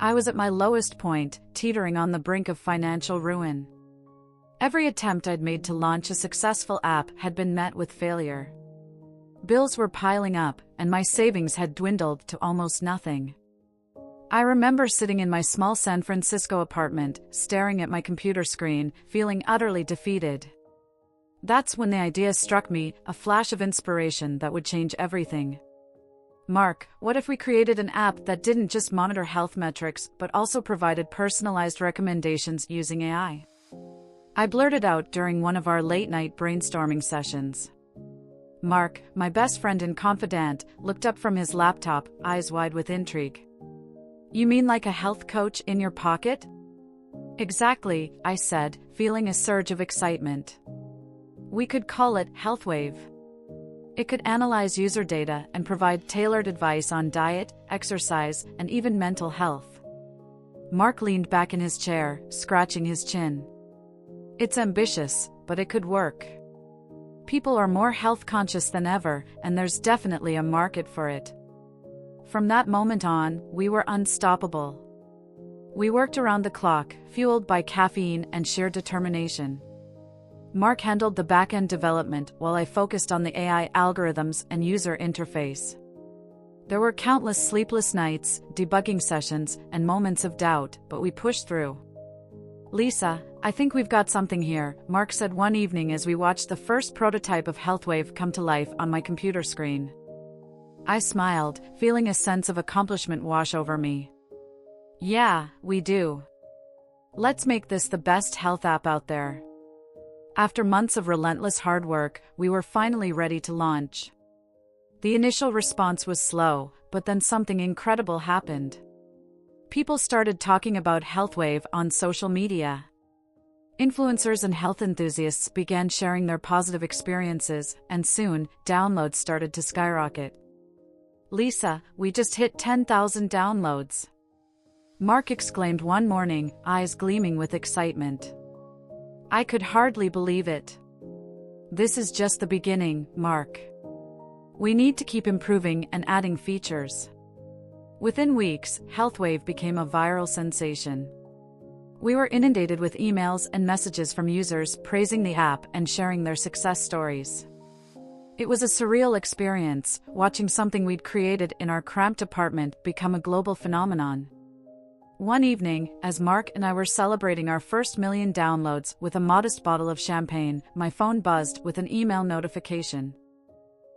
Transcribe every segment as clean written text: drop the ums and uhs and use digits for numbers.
I was at my lowest point, teetering on the brink of financial ruin. Every attempt I'd made to launch a successful app had been met with failure. Bills were piling up, and my savings had dwindled to almost nothing. I remember sitting in my small San Francisco apartment, staring at my computer screen, feeling utterly defeated. That's when the idea struck me, a flash of inspiration that would change everything. Mark, what if we created an app that didn't just monitor health metrics but also provided personalized recommendations using AI? I blurted out during one of our late-night brainstorming sessions. Mark, my best friend and confidant, looked up from his laptop, eyes wide with intrigue. You mean like a health coach in your pocket? Exactly, I said, feeling a surge of excitement. We could call it HealthWave. It could analyze user data and provide tailored advice on diet, exercise, and even mental health. Mark leaned back in his chair, scratching his chin. It's ambitious, but it could work. People are more health conscious than ever, and there's definitely a market for it. From that moment on, we were unstoppable. We worked around the clock, fueled by caffeine and sheer determination. Mark handled the back-end development while I focused on the AI algorithms and user interface. There were countless sleepless nights, debugging sessions, and moments of doubt, but we pushed through. Lisa, I think we've got something here, Mark said one evening as we watched the first prototype of HealthWave come to life on my computer screen. I smiled, feeling a sense of accomplishment wash over me. Yeah, we do. Let's make this the best health app out there. After months of relentless hard work, we were finally ready to launch. The initial response was slow, but then something incredible happened. People started talking about HealthWave on social media. Influencers and health enthusiasts began sharing their positive experiences, and soon, downloads started to skyrocket. Lisa, we just hit 10,000 downloads. Mark exclaimed one morning, eyes gleaming with excitement. I could hardly believe it. This is just the beginning, Mark. We need to keep improving and adding features. Within weeks, HealthWave became a viral sensation. We were inundated with emails and messages from users praising the app and sharing their success stories. It was a surreal experience, watching something we'd created in our cramped apartment become a global phenomenon. One evening, as Mark and I were celebrating our first 1 million downloads with a modest bottle of champagne, my phone buzzed with an email notification.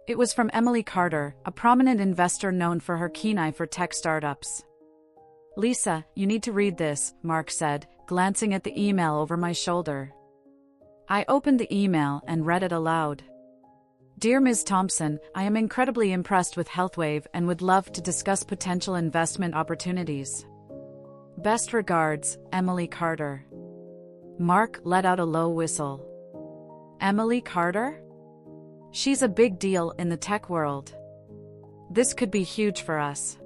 It was from Emily Carter, a prominent investor known for her keen eye for tech startups. Lisa, you need to read this, Mark said, glancing at the email over my shoulder. I opened the email and read it aloud. Dear Ms. Thompson, I am incredibly impressed with HealthWave and would love to discuss potential investment opportunities. Best regards, Emily Carter. Mark let out a low whistle. Emily Carter? She's a big deal in the tech world. This could be huge for us.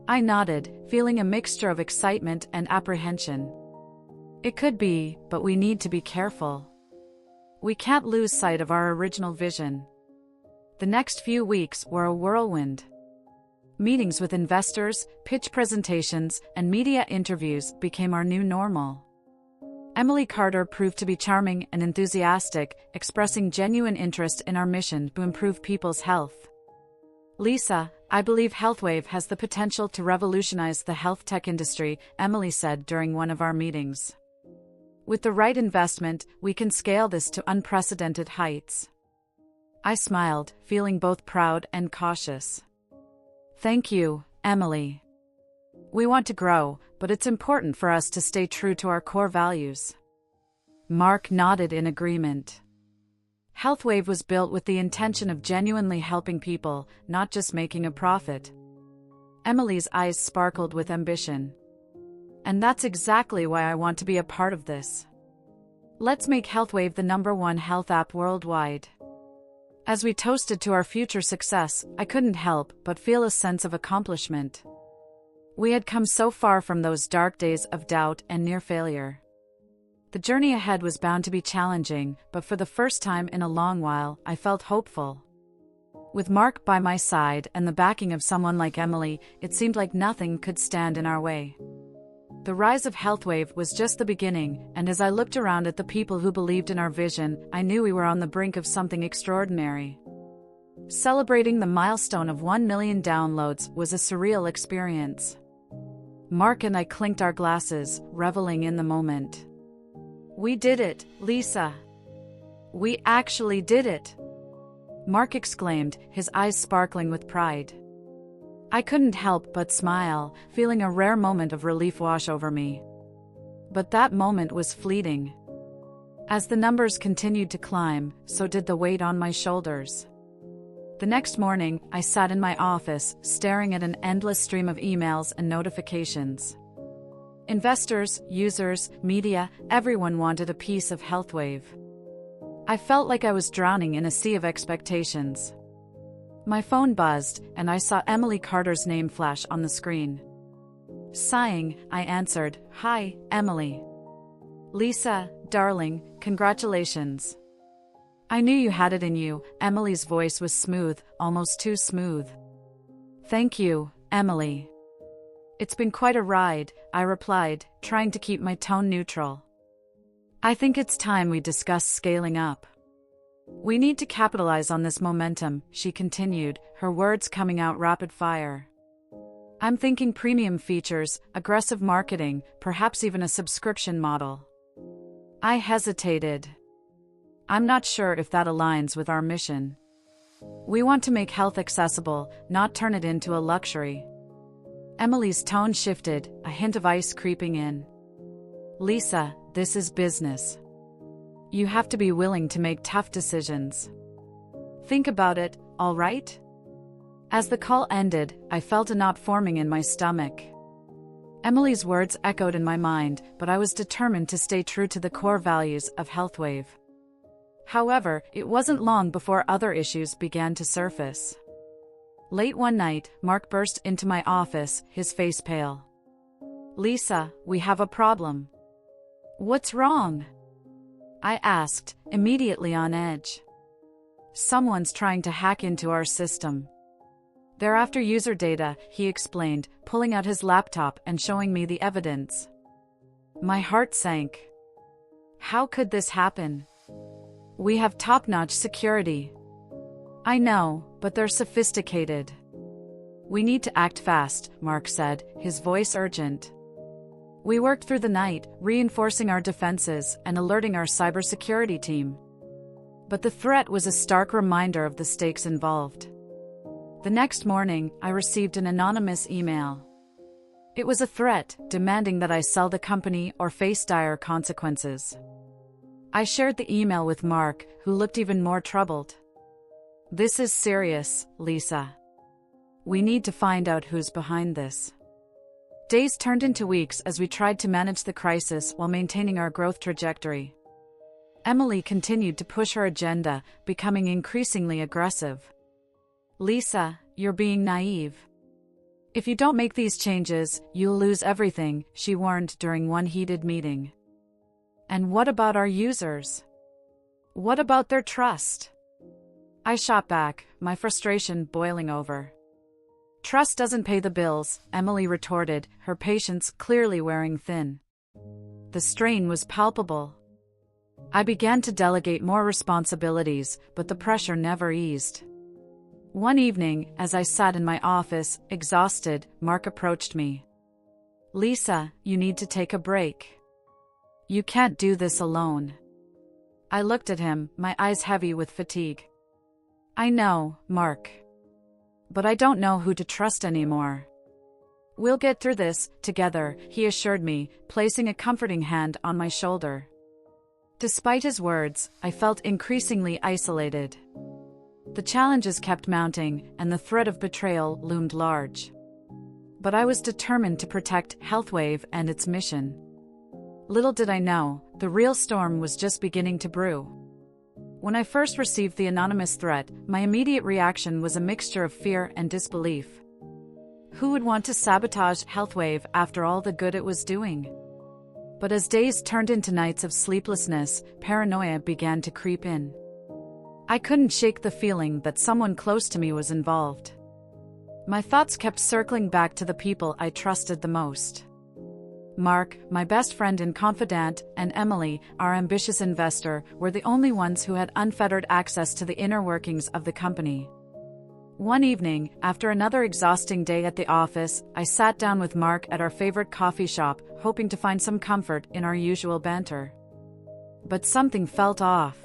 I nodded, feeling a mixture of excitement and apprehension. It could be, but we need to be careful. We can't lose sight of our original vision. The next few weeks were a whirlwind. Meetings with investors, pitch presentations, and media interviews became our new normal. Emily Carter proved to be charming and enthusiastic, expressing genuine interest in our mission to improve people's health. Lisa, I believe HealthWave has the potential to revolutionize the health tech industry, Emily said during one of our meetings. With the right investment, we can scale this to unprecedented heights. I smiled, feeling both proud and cautious. Thank you, Emily. We want to grow, but it's important for us to stay true to our core values. Mark nodded in agreement. HealthWave was built with the intention of genuinely helping people, not just making a profit. Emily's eyes sparkled with ambition. And that's exactly why I want to be a part of this. Let's make HealthWave the #1 health app worldwide. As we toasted to our future success, I couldn't help but feel a sense of accomplishment. We had come so far from those dark days of doubt and near failure. The journey ahead was bound to be challenging, but for the first time in a long while, I felt hopeful. With Mark by my side and the backing of someone like Emily, it seemed like nothing could stand in our way. The rise of HealthWave was just the beginning, and as I looked around at the people who believed in our vision, I knew we were on the brink of something extraordinary. Celebrating the milestone of 1 million downloads was a surreal experience. Mark and I clinked our glasses, reveling in the moment. "We did it, Lisa. We actually did it!" Mark exclaimed, his eyes sparkling with pride. I couldn't help but smile, feeling a rare moment of relief wash over me. But that moment was fleeting. As the numbers continued to climb, so did the weight on my shoulders. The next morning, I sat in my office, staring at an endless stream of emails and notifications. Investors, users, media, everyone wanted a piece of HealthWave. I felt like I was drowning in a sea of expectations. My phone buzzed, and I saw Emily Carter's name flash on the screen. Sighing, I answered, "Hi, Emily." "Lisa, darling, congratulations." "I knew you had it in you." Emily's voice was smooth, almost too smooth. "Thank you, Emily." "It's been quite a ride," I replied, trying to keep my tone neutral. "I think it's time we discuss scaling up. We need to capitalize on this momentum," she continued, her words coming out rapid fire. "I'm thinking premium features, aggressive marketing, perhaps even a subscription model." I hesitated. "I'm not sure if that aligns with our mission. We want to make health accessible, not turn it into a luxury." Emily's tone shifted, a hint of ice creeping in. "Lisa, this is business. You have to be willing to make tough decisions. Think about it, all right?" As the call ended, I felt a knot forming in my stomach. Emily's words echoed in my mind, but I was determined to stay true to the core values of HealthWave. However, it wasn't long before other issues began to surface. Late one night, Mark burst into my office, his face pale. "Lisa, we have a problem." "What's wrong?" I asked, immediately on edge. "Someone's trying to hack into our system. They're after user data," he explained, pulling out his laptop and showing me the evidence. My heart sank. How could this happen? We have top-notch security. "I know, but they're sophisticated." "We need to act fast," Mark said, his voice urgent. We worked through the night, reinforcing our defenses and alerting our cybersecurity team. But the threat was a stark reminder of the stakes involved. The next morning, I received an anonymous email. It was a threat, demanding that I sell the company or face dire consequences. I shared the email with Mark, who looked even more troubled. "This is serious, Lisa. We need to find out who's behind this." Days turned into weeks as we tried to manage the crisis while maintaining our growth trajectory. Emily continued to push her agenda, becoming increasingly aggressive. "Lisa, you're being naive. If you don't make these changes, you'll lose everything," she warned during one heated meeting. "And what about our users? What about their trust?" I shot back, my frustration boiling over. "Trust doesn't pay the bills," Emily retorted, her patience clearly wearing thin. The strain was palpable. I began to delegate more responsibilities, but the pressure never eased. One evening, as I sat in my office, exhausted, Mark approached me. "Lisa, you need to take a break. You can't do this alone." I looked at him, my eyes heavy with fatigue. "I know, Mark. But I don't know who to trust anymore." "We'll get through this, together," he assured me, placing a comforting hand on my shoulder. Despite his words, I felt increasingly isolated. The challenges kept mounting, and the threat of betrayal loomed large. But I was determined to protect HealthWave and its mission. Little did I know, the real storm was just beginning to brew. When I first received the anonymous threat, my immediate reaction was a mixture of fear and disbelief. Who would want to sabotage HealthWave after all the good it was doing? But as days turned into nights of sleeplessness, paranoia began to creep in. I couldn't shake the feeling that someone close to me was involved. My thoughts kept circling back to the people I trusted the most. Mark, my best friend and confidant, and Emily, our ambitious investor, were the only ones who had unfettered access to the inner workings of the company. One evening, after another exhausting day at the office, I sat down with Mark at our favorite coffee shop, hoping to find some comfort in our usual banter. But something felt off.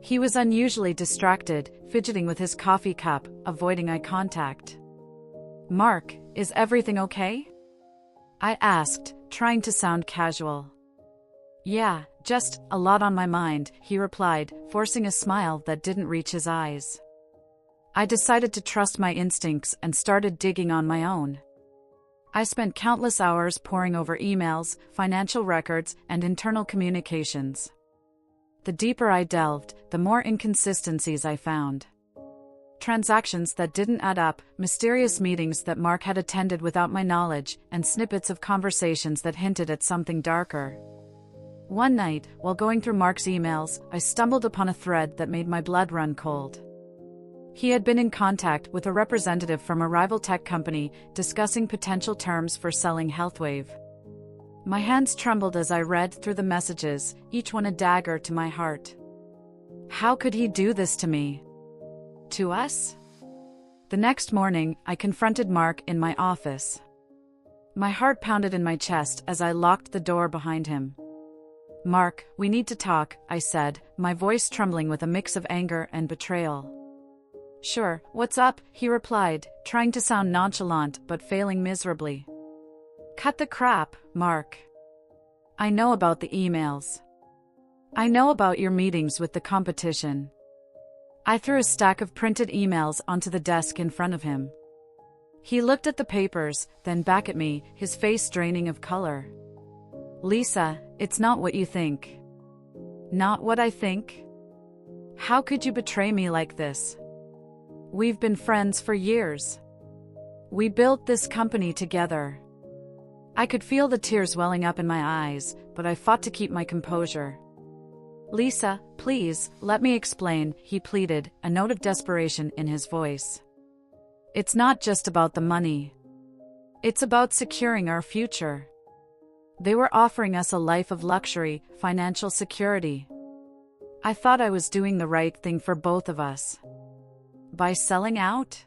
He was unusually distracted, fidgeting with his coffee cup, avoiding eye contact. "Mark, is everything okay?" I asked, trying to sound casual. "Yeah, just a lot on my mind," he replied, forcing a smile that didn't reach his eyes. I decided to trust my instincts and started digging on my own. I spent countless hours poring over emails, financial records, and internal communications. The deeper I delved, the more inconsistencies I found. Transactions that didn't add up, mysterious meetings that Mark had attended without my knowledge, and snippets of conversations that hinted at something darker. One night, while going through Mark's emails, I stumbled upon a thread that made my blood run cold. He had been in contact with a representative from a rival tech company, discussing potential terms for selling HealthWave. My hands trembled as I read through the messages, each one a dagger to my heart. How could he do this to me? To us? The next morning, I confronted Mark in my office. My heart pounded in my chest as I locked the door behind him. "Mark, we need to talk," I said, my voice trembling with a mix of anger and betrayal. "Sure, what's up?" he replied, trying to sound nonchalant but failing miserably. "Cut the crap, Mark. I know about the emails. I know about your meetings with the competition." I threw a stack of printed emails onto the desk in front of him. He looked at the papers, then back at me, his face draining of color. "Lisa, it's not what you think." "Not what I think? How could you betray me like this? We've been friends for years. We built this company together." I could feel the tears welling up in my eyes, but I fought to keep my composure. "Lisa, please, let me explain," he pleaded, a note of desperation in his voice. "It's not just about the money. It's about securing our future. They were offering us a life of luxury, financial security. I thought I was doing the right thing for both of us. By selling out?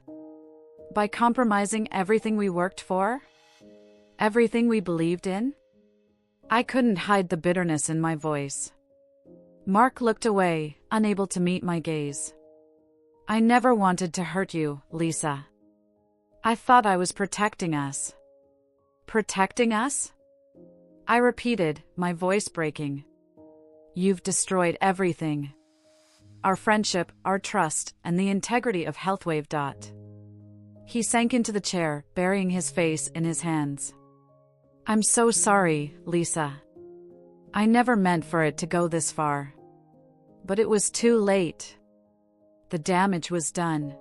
By compromising everything we worked for? Everything we believed in?" I couldn't hide the bitterness in my voice. Mark looked away, unable to meet my gaze. "I never wanted to hurt you, Lisa. I thought I was protecting us." "Protecting us?" I repeated, my voice breaking. "You've destroyed everything. Our friendship, our trust, and the integrity of HealthWave. He sank into the chair, burying his face in his hands. "I'm so sorry, Lisa. I never meant for it to go this far. But it was too late. The damage was done."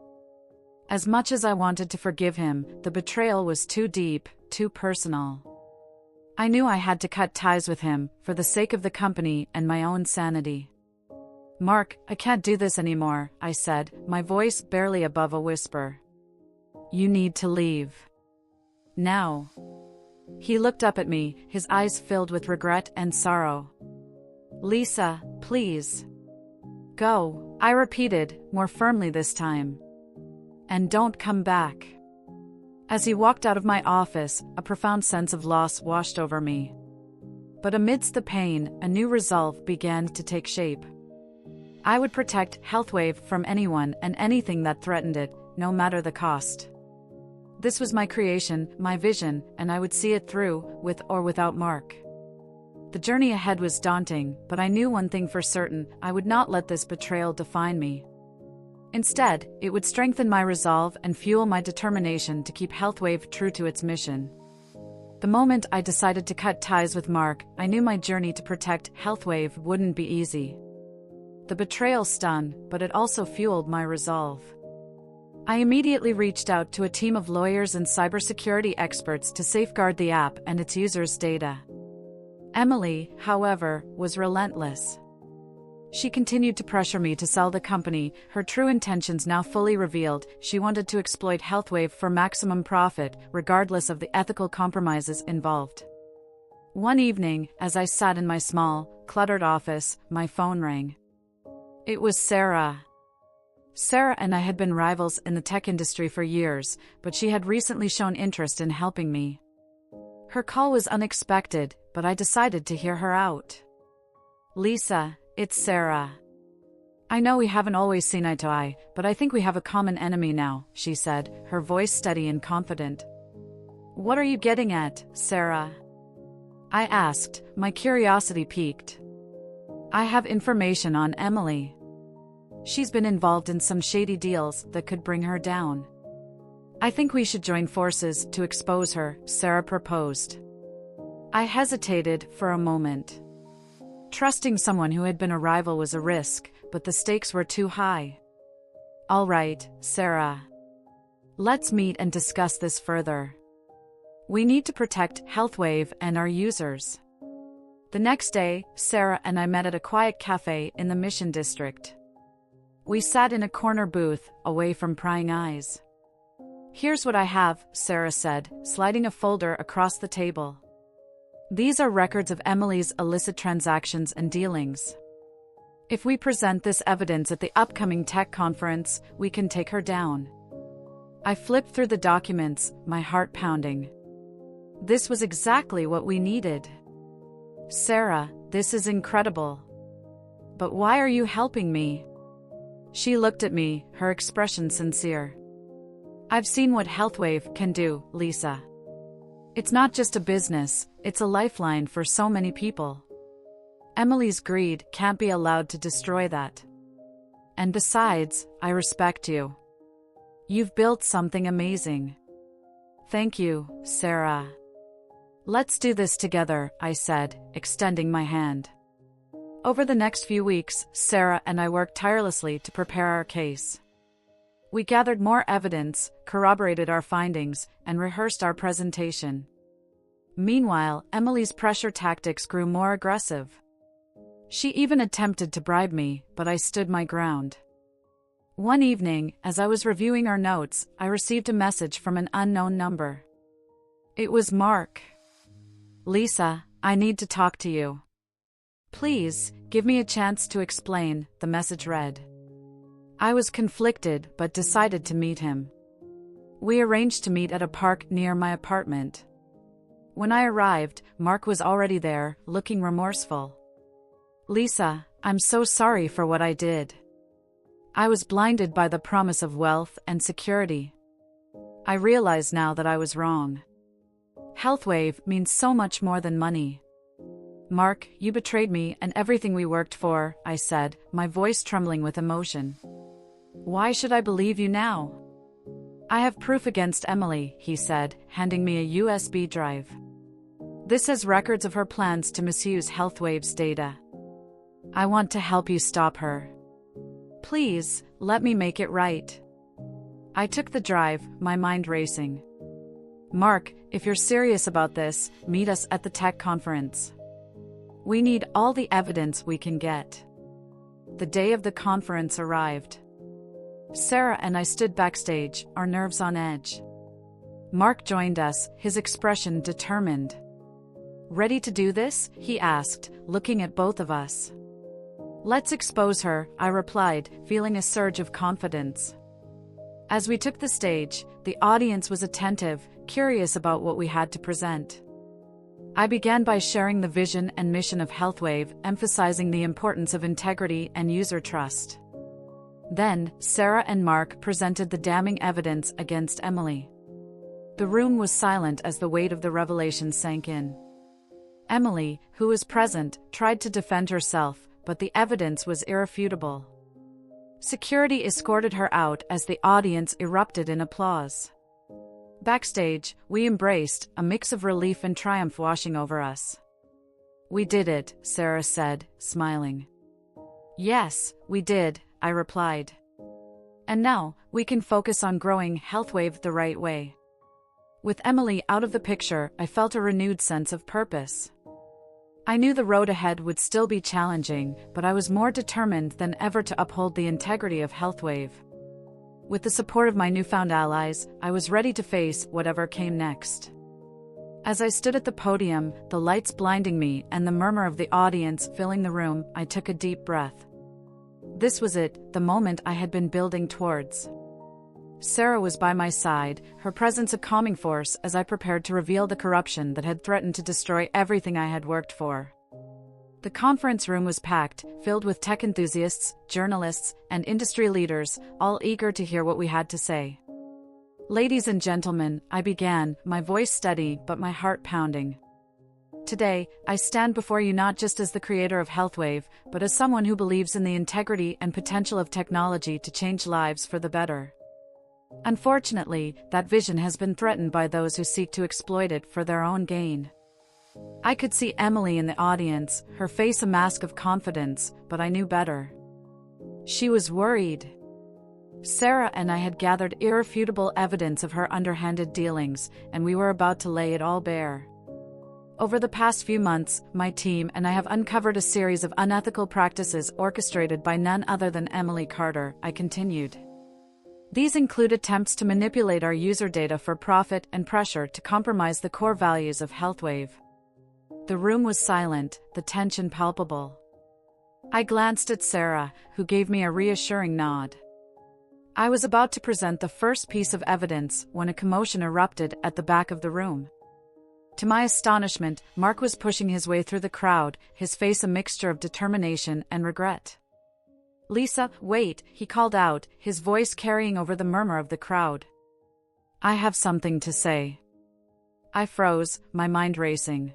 As much as I wanted to forgive him, the betrayal was too deep, too personal. I knew I had to cut ties with him, for the sake of the company and my own sanity. "Mark, I can't do this anymore," I said, my voice barely above a whisper. "You need to leave. Now." He looked up at me, his eyes filled with regret and sorrow. "Lisa, please. Go," I repeated, more firmly this time. "And don't come back." As he walked out of my office, a profound sense of loss washed over me. But amidst the pain, a new resolve began to take shape. I would protect HealthWave from anyone and anything that threatened it, no matter the cost. This was my creation, my vision, and I would see it through, with or without Mark. The journey ahead was daunting, but I knew one thing for certain: I would not let this betrayal define me. Instead, it would strengthen my resolve and fuel my determination to keep HealthWave true to its mission. The moment I decided to cut ties with Mark, I knew my journey to protect HealthWave wouldn't be easy. The betrayal stung, but it also fueled my resolve. I immediately reached out to a team of lawyers and cybersecurity experts to safeguard the app and its users' data. Emily, however, was relentless. She continued to pressure me to sell the company, her true intentions now fully revealed. She wanted to exploit HealthWave for maximum profit, regardless of the ethical compromises involved. One evening, as I sat in my small, cluttered office, my phone rang. It was Sarah. Sarah and I had been rivals in the tech industry for years, but she had recently shown interest in helping me. Her call was unexpected, but I decided to hear her out. "Lisa, it's Sarah. I know we haven't always seen eye to eye, but I think we have a common enemy now," she said, her voice steady and confident. "What are you getting at, Sarah?" I asked, my curiosity piqued. "I have information on Emily. She's been involved in some shady deals that could bring her down. I think we should join forces to expose her," Sarah proposed. I hesitated for a moment. Trusting someone who had been a rival was a risk, but the stakes were too high. "All right, Sarah. Let's meet and discuss this further. We need to protect HealthWave and our users." The next day, Sarah and I met at a quiet cafe in the Mission District. We sat in a corner booth, away from prying eyes. "Here's what I have," Sarah said, sliding a folder across the table. "These are records of Emily's illicit transactions and dealings. If we present this evidence at the upcoming tech conference, we can take her down." I flipped through the documents, my heart pounding. This was exactly what we needed. "Sarah, this is incredible. But why are you helping me?" She looked at me, her expression sincere. "I've seen what HealthWave can do, Lisa. It's not just a business, it's a lifeline for so many people. Emily's greed can't be allowed to destroy that. And besides, I respect you. You've built something amazing." "Thank you, Sarah. Let's do this together," I said, extending my hand. Over the next few weeks, Sarah and I worked tirelessly to prepare our case. We gathered more evidence, corroborated our findings, and rehearsed our presentation. Meanwhile, Emily's pressure tactics grew more aggressive. She even attempted to bribe me, but I stood my ground. One evening, as I was reviewing our notes, I received a message from an unknown number. It was Mark. "Lisa, I need to talk to you. Please, give me a chance to explain," the message read. I was conflicted but decided to meet him. We arranged to meet at a park near my apartment. When I arrived, Mark was already there, looking remorseful. "Lisa, I'm so sorry for what I did. I was blinded by the promise of wealth and security. I realize now that I was wrong. HealthWave means so much more than money." "Mark, you betrayed me and everything we worked for," I said, my voice trembling with emotion. "Why should I believe you now?" "I have proof against Emily," he said, handing me a USB drive. "This has records of her plans to misuse HealthWave's data. I want to help you stop her. Please, let me make it right." I took the drive, my mind racing. "Mark, if you're serious about this, meet us at the tech conference. We need all the evidence we can get." The day of the conference arrived. Sarah and I stood backstage, our nerves on edge. Mark joined us, his expression determined. "Ready to do this?" he asked, looking at both of us. "Let's expose her," I replied, feeling a surge of confidence. As we took the stage, the audience was attentive, curious about what we had to present. I began by sharing the vision and mission of HealthWave, emphasizing the importance of integrity and user trust. Then, Sarah and Mark presented the damning evidence against Emily. The room was silent as the weight of the revelation sank in. Emily, who was present, tried to defend herself, but the evidence was irrefutable. Security escorted her out as the audience erupted in applause. Backstage, we embraced, a mix of relief and triumph washing over us. "We did it," Sarah said, smiling. "Yes, we did," I replied. "And now, we can focus on growing HealthWave the right way." With Emily out of the picture, I felt a renewed sense of purpose. I knew the road ahead would still be challenging, but I was more determined than ever to uphold the integrity of HealthWave. With the support of my newfound allies, I was ready to face whatever came next. As I stood at the podium, the lights blinding me and the murmur of the audience filling the room, I took a deep breath. This was it, the moment I had been building towards. Sarah was by my side, her presence a calming force as I prepared to reveal the corruption that had threatened to destroy everything I had worked for. The conference room was packed, filled with tech enthusiasts, journalists, and industry leaders, all eager to hear what we had to say. Ladies and gentlemen, I began, my voice steady but my heart pounding. Today, I stand before you not just as the creator of HealthWave, but as someone who believes in the integrity and potential of technology to change lives for the better. Unfortunately, that vision has been threatened by those who seek to exploit it for their own gain. I could see Emily in the audience, her face a mask of confidence, but I knew better. She was worried. Sarah and I had gathered irrefutable evidence of her underhanded dealings, and we were about to lay it all bare. Over the past few months, my team and I have uncovered a series of unethical practices orchestrated by none other than Emily Carter, I continued. These include attempts to manipulate our user data for profit and pressure to compromise the core values of HealthWave. The room was silent, the tension palpable. I glanced at Sarah, who gave me a reassuring nod. I was about to present the first piece of evidence when a commotion erupted at the back of the room. To my astonishment, Mark was pushing his way through the crowd, his face a mixture of determination and regret. "Lisa, wait," he called out, his voice carrying over the murmur of the crowd. "I have something to say." I froze, my mind racing.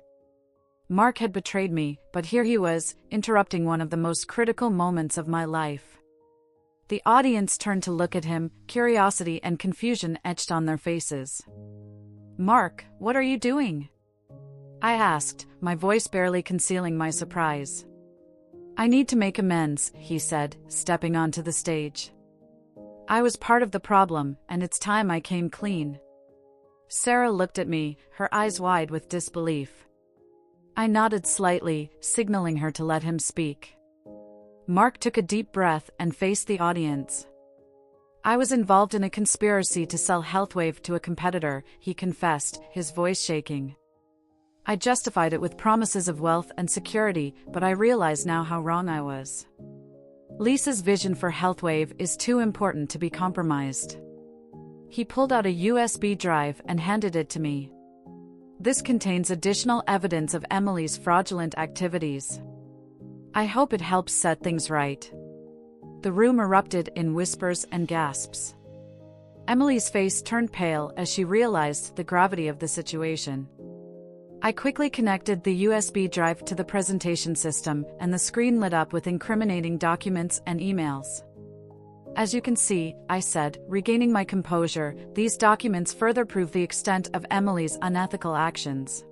Mark had betrayed me, but here he was, interrupting one of the most critical moments of my life. The audience turned to look at him, curiosity and confusion etched on their faces. "Mark, what are you doing?" I asked, my voice barely concealing my surprise. "I need to make amends," he said, stepping onto the stage. "I was part of the problem, and it's time I came clean." Sarah looked at me, her eyes wide with disbelief. I nodded slightly, signaling her to let him speak. Mark took a deep breath and faced the audience. "I was involved in a conspiracy to sell HealthWave to a competitor," he confessed, his voice shaking. "I justified it with promises of wealth and security, but I realize now how wrong I was. Lisa's vision for HealthWave is too important to be compromised." He pulled out a USB drive and handed it to me. "This contains additional evidence of Emily's fraudulent activities. I hope it helps set things right." The room erupted in whispers and gasps. Emily's face turned pale as she realized the gravity of the situation. I quickly connected the USB drive to the presentation system, and the screen lit up with incriminating documents and emails. "As you can see," I said, regaining my composure, "these documents further prove the extent of Emily's unethical actions.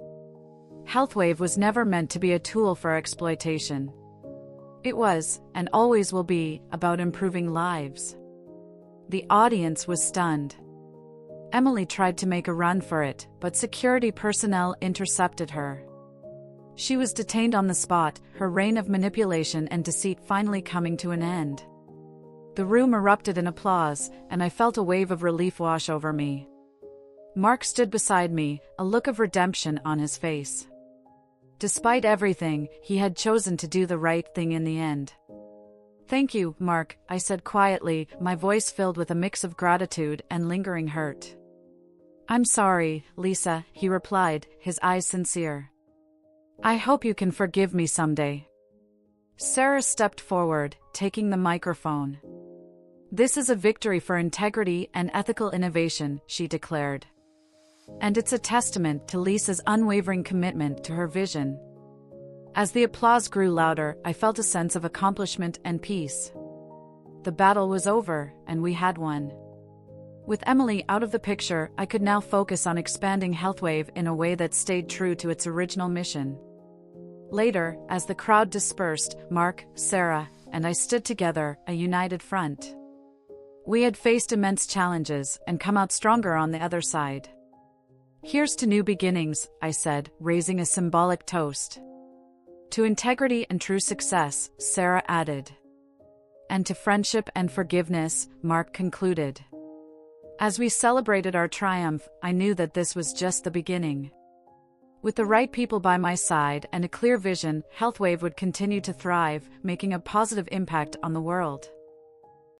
HealthWave was never meant to be a tool for exploitation. It was, and always will be, about improving lives." The audience was stunned. Emily tried to make a run for it, but security personnel intercepted her. She was detained on the spot, her reign of manipulation and deceit finally coming to an end. The room erupted in applause, and I felt a wave of relief wash over me. Mark stood beside me, a look of redemption on his face. Despite everything, he had chosen to do the right thing in the end. "Thank you, Mark," I said quietly, my voice filled with a mix of gratitude and lingering hurt. "I'm sorry, Lisa," he replied, his eyes sincere. "I hope you can forgive me someday." Sarah stepped forward, taking the microphone. "This is a victory for integrity and ethical innovation," she declared. "And it's a testament to Lisa's unwavering commitment to her vision." As the applause grew louder, I felt a sense of accomplishment and peace. The battle was over, and we had won. With Emily out of the picture, I could now focus on expanding HealthWave in a way that stayed true to its original mission. Later, as the crowd dispersed, Mark, Sarah, and I stood together, a united front. We had faced immense challenges and come out stronger on the other side. "Here's to new beginnings," I said, raising a symbolic toast. To integrity and true success, Sarah added. And to friendship and forgiveness, Mark concluded. As we celebrated our triumph, I knew that this was just the beginning. With the right people by my side and a clear vision, HealthWave would continue to thrive, making a positive impact on the world.